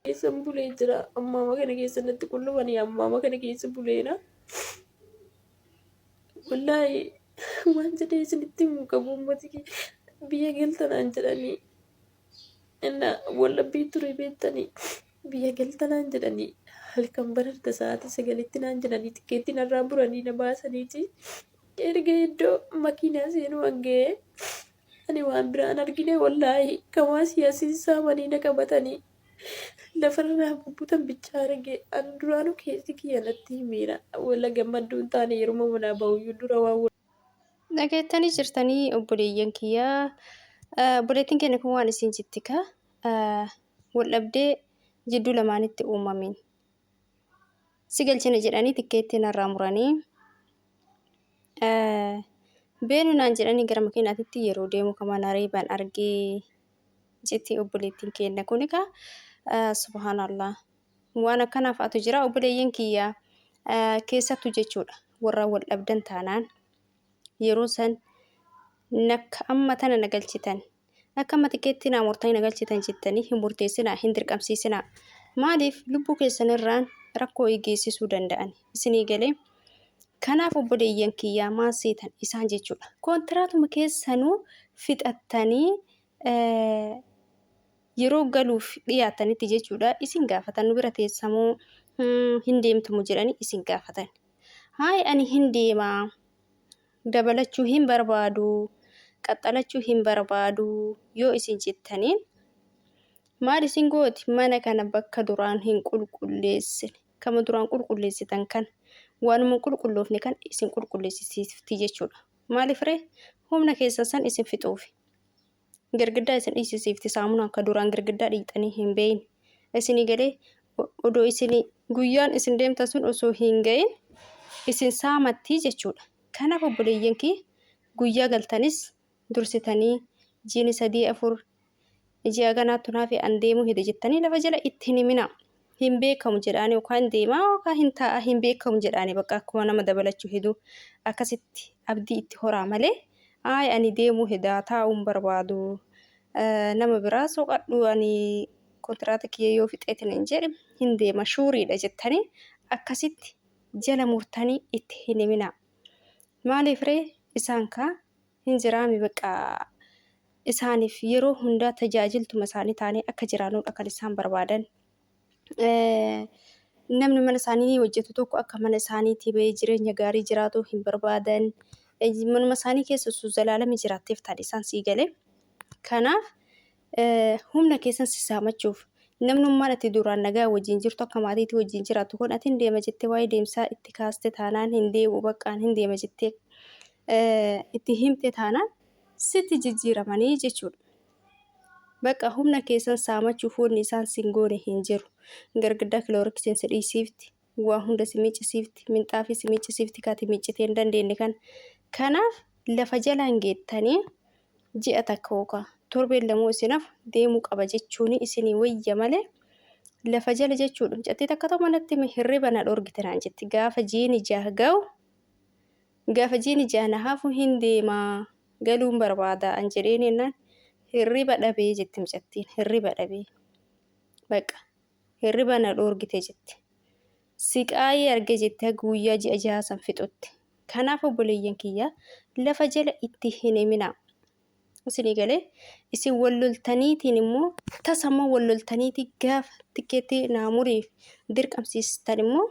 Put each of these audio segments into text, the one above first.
Keessa bulee jira. Ammaa kana keessa natti qullubanii ammaa kana keessa buleera. Wallaahi waan jedhee isinitti himu qabu uummati biyya galtanaan jedhanii wallabbii ture beektanii biyya galtanaan jedhanii halkan bararta sa'aatii 9tti naan jedhanii tikkeetti narraa buranii na baasaniiti. Erga iddoo makiinaa seenuu hanga'ee ani waan biraan argine wallaahi kamaa siyaasiin saamanii na qabatanii lafarraa bubbutan bichaa arge an duraanuu keessi kiyya natti himeera. Walla gammadduu hin taane yeroo manaa bahuyyuu dura waan Dhageettanii jirtanii obboleeyyan kiyyaa. Obboleettiin keenya kun waan isin jetti ka waldhabdee jidduu lamaanitti uumameen si galchina jedhanii tikkeetti narraa muranii beenu naan jedhanii gara makiinaatitti yeroo deemu kamaan areebaan argee jetti obboleettiin keenya kun ka subhaanallah waan akkanaaf atu jira obboleeyyan kiyyaa keessattu jechuudha warra waldhabdan taanaan yeroo san nakka amma tana nagalchitan akka amma tikkeetti naa murtanii nagalchitan jettanii hin murteessinaa hin dirqamsiisinaa. Maaliif lubbuu keessanirraan rakkoo geessisuu danda'an isinii galee. Kanaaf obboleeyyan kiyyaa maal seetan isaan jechuudha. Kontiraatuma keessanuu fixattanii yeroo galuuf dhiyaatanitti jechuudha isin gaafatan nu bira teessamoo hin deemtamu jedhanii isin gaafatan. Haay ani hin deemaa. Dabalachuu hin barbaadu qaxxalachuu hin barbaadu yoo isin jettaniin maal isin gooti mana kana bakka duraan hin qulqulleessine kama duraan qulqulleessitan kan waanuma qulqulloofne kan isin qulqulleessisiifti jechuudha. Maaliif ree humna keessa san isin fixuufi girgiddaa isin dhiisisiifti saamunaa akka duraan girgiddaa dhiixanii hin beeyin isinii galee odoo isin guyyaan isin deemtan sun osoo hin gahin isin saamatti jechuudha. Kanaaf obboleeyyan kee guyyaa galtanis dursitanii jiini 3-4 ji'a ganaattu naaf an deemuu hidhe jettanii lafa jala itti himina hin beekamu jedhaanii yookaan deemaa yookaan hin taa'a hin beekamu jedhaanii bakka akkuma nama dabalachuu hidhu akkasitti abdii itti horaa malee ani deemuu hidhaa taa'uun barbaadu nama biraa soqadhu ani kontiraata kiyya yoo fixeetin hin jedhe hin deema shuuriidha jettanii akkasitti jala murtanii itti hin himina. Maaliif ree isaan kaa hin jiraami bakka isaaniif yeroo hundaa tajaajiltuma isaanii taanee akka jiraanudha kan isaan barbaadan. Namni mana isaanii hojjetu tokko akka mana isaaniitti bahee jireenya gaarii jiraatu hin barbaadan. Manuma isaanii keessa osoo zalaalami jiraatteef taate isaan sii galee. Kanaaf humna keessan si saamachuuf namnummaan ati duraan nagaa wajjin jirtu akka maatiitti wajjin jiraatu kun ati hin deema jettee waa'ee deemsaa itti kaaste taanaan hin deemu baqqaan hin deema jettee itti himte taanaan sitti jijjiiramanii jechuudha. Bakka humna keessan saamachuuf wanni isaan sin goone hin jiru. Girgiddaa kilooriksiin si dhiisiifti waa hunda si miiccisiifti minxaafii si miiccisiifti kaati miiccitee hin dandeenye kan. Kanaaf lafa jalaan geettanii ji'a takka yookaan torbeen lamoo isinaaf deemuu qaba jechuun isinii wayya malee lafa jala jechuudha. Mucattii takka ta'u manatti hirriba na dhorgite naan jetti gaafa jiini jaha ga'u gaafa jiini jaha na hafu hin deemaa galuun barbaada an jedheen jennaan hirriba dhabee jetti mucattiin hirriba dhabee baqa hirriba na dhorgite jetti siqaayee arge jetti guyyaa ji'a jaha san fixutti. Kanaaf obboleeyyan kiyyaa lafa jala itti hin himinaa. Isinii galee isin walloltaniitiin immoo tasammoo walloltaniitii gaafa tikkeetti naamuriif dirqamsiistan immoo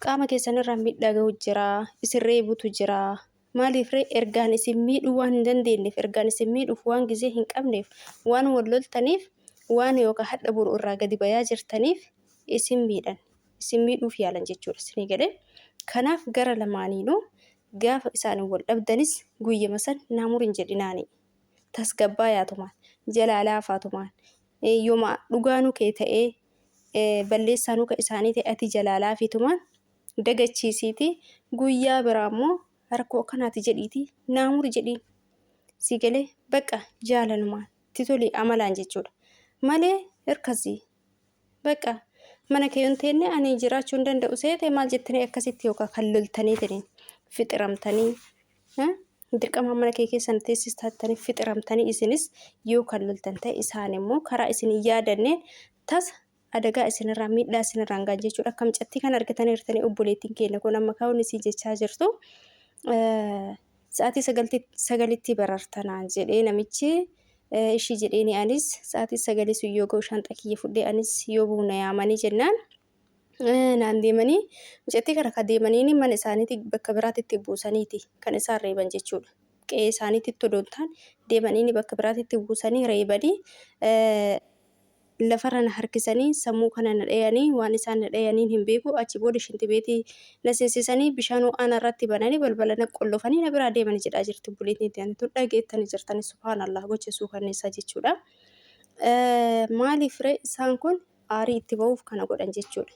qaama keessanirraa miidhaa gahu jira isin reebutu jira. Maaliif ree ergaan isin miidhuu waan hin dandeenyeef ergaan isin miidhuuf waan gizee hin qabneef waan walloltaniif waan yookaan hadha buru irraa gadi bayaa jirtaniif isin miidhan isin miidhuuf yaalan jechuudha. Isinii galee kanaaf gara lamaaniinuu gaafa isaan wal dhabdanis guyyama san naamuriin jedhinaani tasgabbaa yaatumaan jalaalaa faatumaan yooma dhugaanuu kee ta'ee balleessaanuu ka isaanii ta'e ati jalaalaa fitumaan dagachiisiiti guyyaa biraammoo harkoo akkanaati jedhiiti naamuri jedhiin si galee baqa jaalanumaan titolii amalaan jechuudha malee hirkasii baqa mana kee hin teenne ani jiraachuu hin danda'u seete maal jettanii akkasitti yookaan kan loltanii taniin fixiramtanii dirqama mana kee keessan teessistatanii fixiramtanii isinis yoo kan loltan ta'e isaan immoo karaa isin yaadanne tasa adagaa isinirraa miidhaa isinirraan gahan jechuudha. Akka mucattii kan argatanii obboleettiin keenya kun amma kaa'uun isii jechaa jirtu. Sa'aatii sagalitti barartanaan jedhee namichi ishii jedheeni anis sa'aatii sagalii sun yoo ga'u shaanxaa kiyya fudhee anis yoo buuna yaamanii jennaan. Naan deemanii mucattii kana kan deemanii mana isaaniitti bakka biraatti buusaniiti kan isaan reeban jechuudha. Qe'ee isaaniitti odoo hin taane deemanii bakka biraatti buusanii reebanii lafarra na harkisanii sammuu kana na dhayanii waan isaan na dhayaniin hin beeku. Achi booda shinti beetii na seensisanii bishaan ho'aa irratti bananii balbala na qollofanii na biraa deemanii jedhaa jirti obboleettiin ta'anii tun dhageettanii jirtanii subhaanallah gochisuu kanneessaa jechuudha. Maaliif ree isaan kun aarii itti ba'uuf kana godhan jechuudha.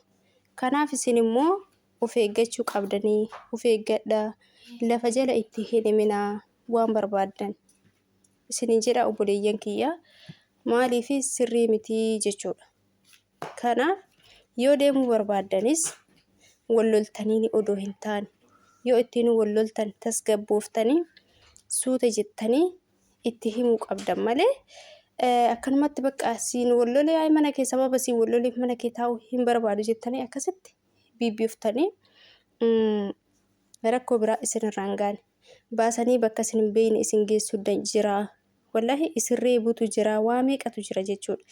Kanaaf isin immoo of eeggachuu qabdanii of eeggadhaa lafa jala itti hin himinaa waan barbaaddan isiniin jedha obboleeyyan kiyya. Maaliif sirrii mitii jechuudha. Kanaaf yoo deemuu barbaaddanis wal loltanii odoo hin taane yoo ittiin wal loltan tasgabbooftanii suuta jettanii itti himuu qabdan malee akkanumatti bakka siin wal lolee mana kee sababa siin wal lolee mana kee taa'uu hin barbaadu jettanii akkasitti bibbiyooftanii rakkoo biraa isinirraan gaane baasanii bakka isin hin beekne isin geessuu jira. Wallahi isin reebuutu jira waa meeqatu jira jechuudha.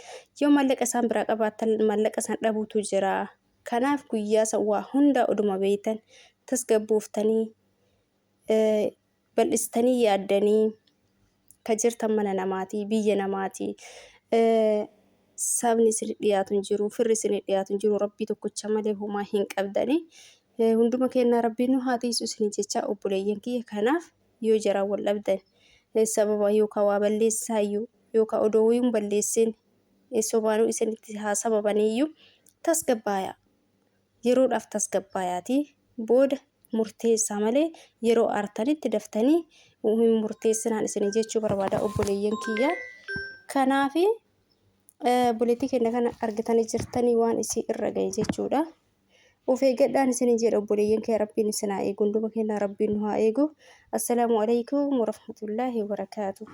Yoo mallaqa isaan biraa qabaatan mallaqa isaan dhabuutu jira. Kanaaf guyyaa waa hunda oduma beektan tasgabbooftanii bal'istanii yaaddanii kan jirtan mana namaatii biyya namaatii sabni isin dhiyaatu hin jiru firri isin dhiyaatu hin jiru rabbii tokkicha malee homaa hin qabdanii hunduma keenyaa rabbiin nu haa tiisu isin jecha obboleeyyan kiyya. Kanaaf yoo jara wal dhabdan sababa yookaan waa balleessaayyuu yookaan odoo hin balleessin sobaanuu isinitti haa sababaniyyuu tasgabbaayaa yeroodhaaf tasgabbaayaatii booda murteessaa malee yeroo aartanitti daftanii hin murteessinaan isin jechuu barbaada obboleeyyan kiyya. Kanaaf obboleettii keenya kana argitanii jirtanii waan isii irra gahe jechuudha. Of eeggadhaan isin jedha obboleeyyan kee rabbiin isin haa eegu hunduma keenya rabbiin nu haa eegu. Assalaamu alaykum warahmatullaahi wabarakaatuh.